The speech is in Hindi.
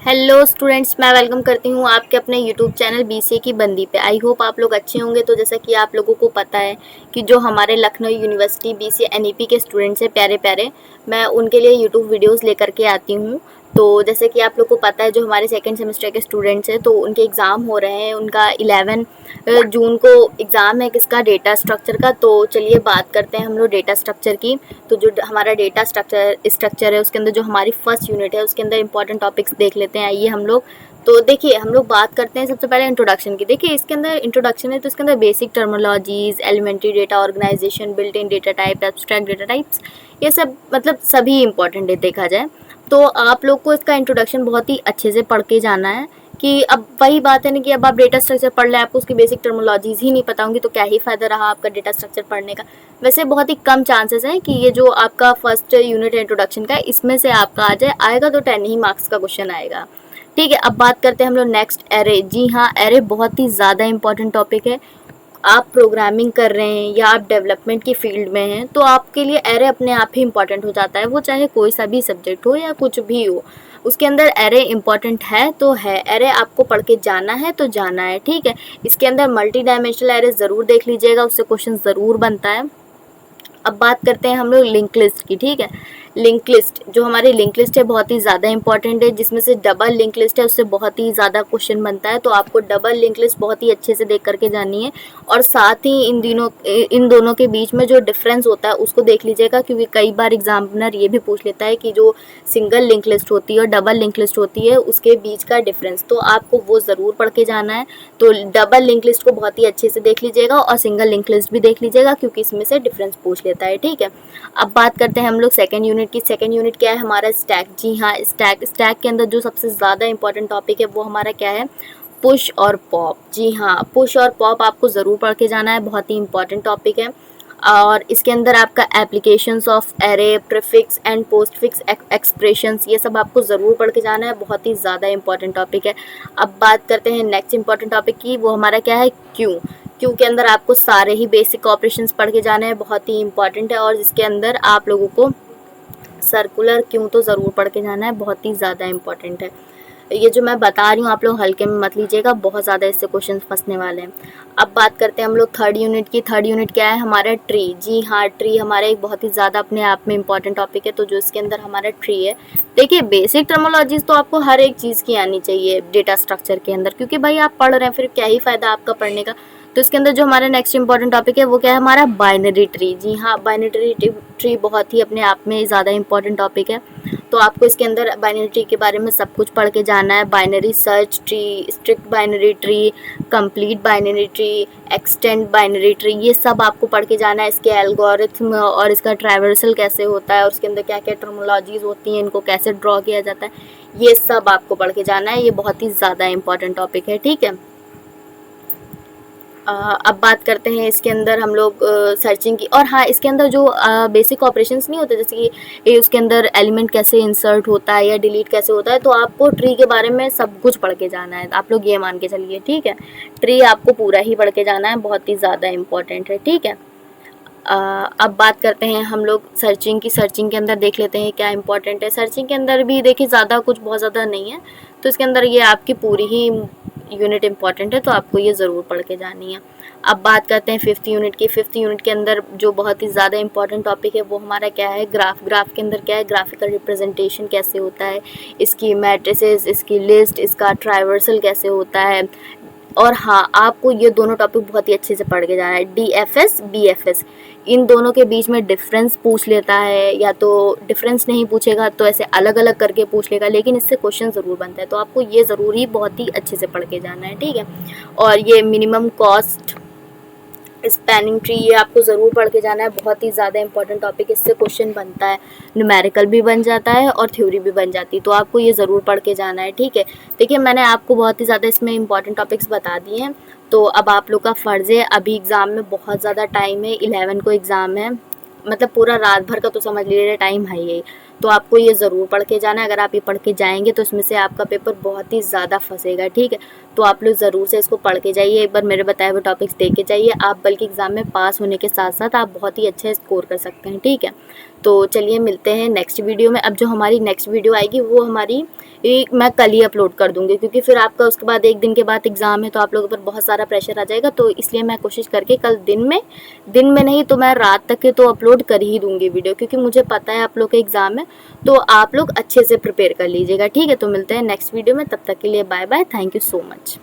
हेलो स्टूडेंट्स, मैं वेलकम करती हूँ आपके अपने यूट्यूब चैनल बीसीए की बंदी पे। आई होप आप लोग अच्छे होंगे। तो जैसा कि आप लोगों को पता है कि जो हमारे लखनऊ यूनिवर्सिटी बीसीए एनईपी के स्टूडेंट्स हैं प्यारे प्यारे, मैं उनके लिए यूट्यूब वीडियोस लेकर के आती हूँ। तो जैसे कि आप लोग को पता है, जो हमारे सेकेंड सेमेस्टर के स्टूडेंट्स हैं तो उनके एग्ज़ाम हो रहे हैं। उनका 11 जून को एग्ज़ाम है किसका, डेटा स्ट्रक्चर का। तो चलिए बात करते हैं हम लोग डेटा स्ट्रक्चर की। तो जो हमारा डेटा स्ट्रक्चर है उसके अंदर जो हमारी फर्स्ट यूनिट है उसके अंदर इंपॉर्टेंट टॉपिक्स देख लेते हैं। आइए हम लोग, तो देखिए हम लोग बात करते हैं सबसे पहले इंट्रोडक्शन की। देखिए इसके अंदर इंट्रोडक्शन है तो इसके अंदर basic terminologies, elementary data organization, built in data type, abstract data types, ये सब मतलब सभी इंपॉर्टेंट है देखा जाए तो। आप लोग को इसका इंट्रोडक्शन बहुत ही अच्छे से पढ़ के जाना है कि अब वही बात है ना कि अब आप डेटा स्ट्रक्चर पढ़ लें, आपको उसकी बेसिक टर्मिनोलॉजीज ही नहीं पता होंगी तो क्या ही फ़ायदा रहा आपका डेटा स्ट्रक्चर पढ़ने का। वैसे बहुत ही कम चांसेस हैं कि ये जो आपका फर्स्ट यूनिट है इंट्रोडक्शन का, इसमें से आपका आ जाए। आएगा तो 10 ही मार्क्स का क्वेश्चन आएगा। ठीक है, अब बात करते हैं हम लोग नेक्स्ट, एरे। जी हाँ, एरे बहुत ही ज़्यादा इंपॉर्टेंट टॉपिक है। आप प्रोग्रामिंग कर रहे हैं या आप डेवलपमेंट की फील्ड में हैं तो आपके लिए एरे अपने आप ही इंपॉर्टेंट हो जाता है। वो चाहे कोई सा भी सब्जेक्ट हो या कुछ भी हो, उसके अंदर एरे इंपॉर्टेंट है तो है। एरे आपको पढ़ के जाना है तो जाना है। ठीक है, इसके अंदर मल्टी डायमेंशनल एरे ज़रूर देख लीजिएगा, उससे क्वेश्चन ज़रूर बनता है। अब बात करते हैं हम लोग लिंक लिस्ट की। ठीक है, लिंक लिस्ट, जो हमारी लिंक लिस्ट है बहुत ही ज़्यादा इंपॉर्टेंट है। जिसमें से डबल लिंक लिस्ट है उससे बहुत ही ज़्यादा क्वेश्चन बनता है, तो आपको डबल लिंक लिस्ट बहुत ही अच्छे से देख करके जानी है। और साथ ही इन दोनों के बीच में जो डिफरेंस होता है उसको देख लीजिएगा, क्योंकि कई बार एग्जामिनर ये भी पूछ लेता है कि जो सिंगल लिंक लिस्ट होती है और डबल लिंक लिस्ट होती है उसके बीच का डिफरेंस, तो आपको वो ज़रूर पढ़ के जाना है। तो डबल लिंक लिस्ट को बहुत ही अच्छे से देख लीजिएगा और सिंगल लिंक लिस्ट भी देख लीजिएगा, क्योंकि इसमें से डिफरेंस पूछ लेता है। ठीक है, अब बात करते हैं हम लोग सेकेंड यूनिट की। सेकेंड यूनिट क्या है हमारा, स्टैक। जी हाँ, स्टैक के अंदर जो सबसे ज़्यादा इंपॉर्टेंट टॉपिक है वो हमारा क्या है, पुश और पॉप। जी हाँ, पुश और पॉप आपको ज़रूर पढ़ के जाना है, बहुत ही इंपॉर्टेंट टॉपिक है। और इसके अंदर आपका applications of array, prefix and postfix expressions, ये सब आपको ज़रूर पढ़ के जाना है, बहुत ही ज़्यादा इंपॉर्टेंट टॉपिक है। अब बात करते हैं नेक्स्ट इंपॉर्टेंट टॉपिक की, वो हमारा क्या है, क्यू। क्यू के अंदर आपको सारे ही बेसिक ऑपरेशंस पढ़ के जाने हैं, बहुत ही इंपॉर्टेंट है। और इसके अंदर आप लोगों को सर्कुलर क्यों तो ज़रूर पढ़ के जाना है, बहुत ही ज़्यादा इंपॉर्टेंट है। ये जो मैं बता रही हूँ आप लोग हल्के में मत लीजिएगा, बहुत ज़्यादा इससे क्वेश्चन फंसने वाले हैं। अब बात करते हैं हम लोग थर्ड यूनिट की। थर्ड यूनिट क्या है हमारा, ट्री। जी हाँ, ट्री हमारा एक बहुत ही ज़्यादा अपने आप में इंपॉर्टेंट टॉपिक है। तो जो इसके अंदर हमारा ट्री है, देखिए बेसिक टर्मिनोलॉजीज तो आपको हर एक चीज़ की आनी चाहिए डेटा स्ट्रक्चर के अंदर, क्योंकि भाई आप पढ़ रहे हैं फिर क्या ही फ़ायदा आपका पढ़ने का। तो इसके अंदर जो हमारा नेक्स्ट इंपॉर्टेंट टॉपिक है वो क्या है हमारा, बाइनरी ट्री। जी हाँ, बाइनरी ट्री बहुत ही अपने आप में ज़्यादा इंपॉर्टेंट टॉपिक है। तो आपको इसके अंदर बाइनरी ट्री के बारे में सब कुछ पढ़ के जाना है। Binary search tree, strict binary tree, complete binary tree, extend binary tree, ये सब आपको पढ़ के जाना है। इसके एल्गोरिथम और इसका ट्रैवर्सल कैसे होता है और उसके अंदर क्या क्या टर्मिनोलॉजीज होती हैं, इनको कैसे ड्रॉ किया जाता है, ये सब आपको पढ़ के जाना है। ये बहुत ही ज़्यादा इंपॉर्टेंट टॉपिक है। ठीक है, अब बात करते हैं इसके अंदर हम लोग सर्चिंग की। और हाँ, इसके अंदर जो बेसिक ऑपरेशंस नहीं होते, जैसे कि उसके अंदर एलिमेंट कैसे इंसर्ट होता है या डिलीट कैसे होता है, तो आपको ट्री के बारे में सब कुछ पढ़ के जाना है। आप लोग ये मान के चलिए। ठीक है, ट्री आपको पूरा ही पढ़ के जाना है, बहुत ही ज़्यादा इंपॉर्टेंट है। ठीक है, अब बात करते हैं हम लोग सर्चिंग की। सर्चिंग के अंदर देख लेते हैं क्या इंपॉर्टेंट है। सर्चिंग के अंदर भी देखिए ज़्यादा कुछ बहुत ज़्यादा नहीं है, तो इसके अंदर ये आपकी पूरी ही यूनिट इंपॉर्टेंट है, तो आपको ये ज़रूर पढ़ के जानी है। अब बात करते हैं फिफ्थ यूनिट की। फिफ्थ यूनिट के अंदर जो बहुत ही ज़्यादा इंपॉर्टेंट टॉपिक है वो हमारा क्या है, ग्राफ। ग्राफ के अंदर क्या है, ग्राफिकल रिप्रेजेंटेशन कैसे होता है, इसकी मैट्रिसेस, इसकी लिस्ट, इसका ट्राइवर्सल कैसे होता है। और हाँ, आपको ये दोनों टॉपिक बहुत ही अच्छे से पढ़ के जाना है। DFS BFS, इन दोनों के बीच में डिफरेंस पूछ लेता है, या तो डिफरेंस नहीं पूछेगा तो ऐसे अलग अलग करके पूछ लेगा, लेकिन इससे क्वेश्चन ज़रूर बनता है, तो आपको ये ज़रूर ही बहुत ही अच्छे से पढ़ के जाना है। ठीक है, और ये मिनिमम कॉस्ट, स्पैनिंग ट्री, ये आपको ज़रूर पढ़ के जाना है, बहुत ही ज़्यादा इंपॉर्टेंट टॉपिक। इससे क्वेश्चन बनता है, न्यूमेरिकल भी बन जाता है और थ्योरी भी बन जाती है, तो आपको ये ज़रूर पढ़ के जाना है। ठीक है, देखिए मैंने आपको बहुत ही ज़्यादा इसमें इंपॉर्टेंट टॉपिक्स बता दिए हैं, तो अब आप लोग का फ़र्ज़ है, अभी एग्ज़ाम में बहुत ज़्यादा टाइम है, 11 को एग्ज़ाम है, मतलब पूरा रात भर का तो समझ लीजिए टाइम है ही। तो आपको ये ज़रूर पढ़ के जाना है। अगर आप ये पढ़ के जाएंगे तो इसमें से आपका पेपर बहुत ही ज़्यादा फंसेगा। ठीक है, तो आप लोग ज़रूर से इसको पढ़ के जाइए, एक बार मेरे बताए हुए टॉपिक्स देख के जाइए आप, बल्कि एग्ज़ाम में पास होने के साथ साथ आप बहुत ही अच्छा स्कोर कर सकते हैं। ठीक है, तो चलिए मिलते हैं नेक्स्ट वीडियो में। अब जो हमारी नेक्स्ट वीडियो आएगी वो हमारी मैं कल ही अपलोड कर दूँगी, क्योंकि फिर आपका उसके बाद 1 दिन के बाद एग्ज़ाम है, तो आप लोगों पर बहुत सारा प्रेशर आ जाएगा। तो इसलिए मैं कोशिश करके कल दिन में नहीं तो मैं रात तक के तो अपलोड कर ही दूँगी वीडियो, क्योंकि मुझे पता है आप लोग का एग्ज़ाम है, तो आप लोग अच्छे से प्रिपेयर कर लीजिएगा। ठीक है, तो मिलते हैं नेक्स्ट वीडियो में, तब तक के लिए bye bye, thank you so much.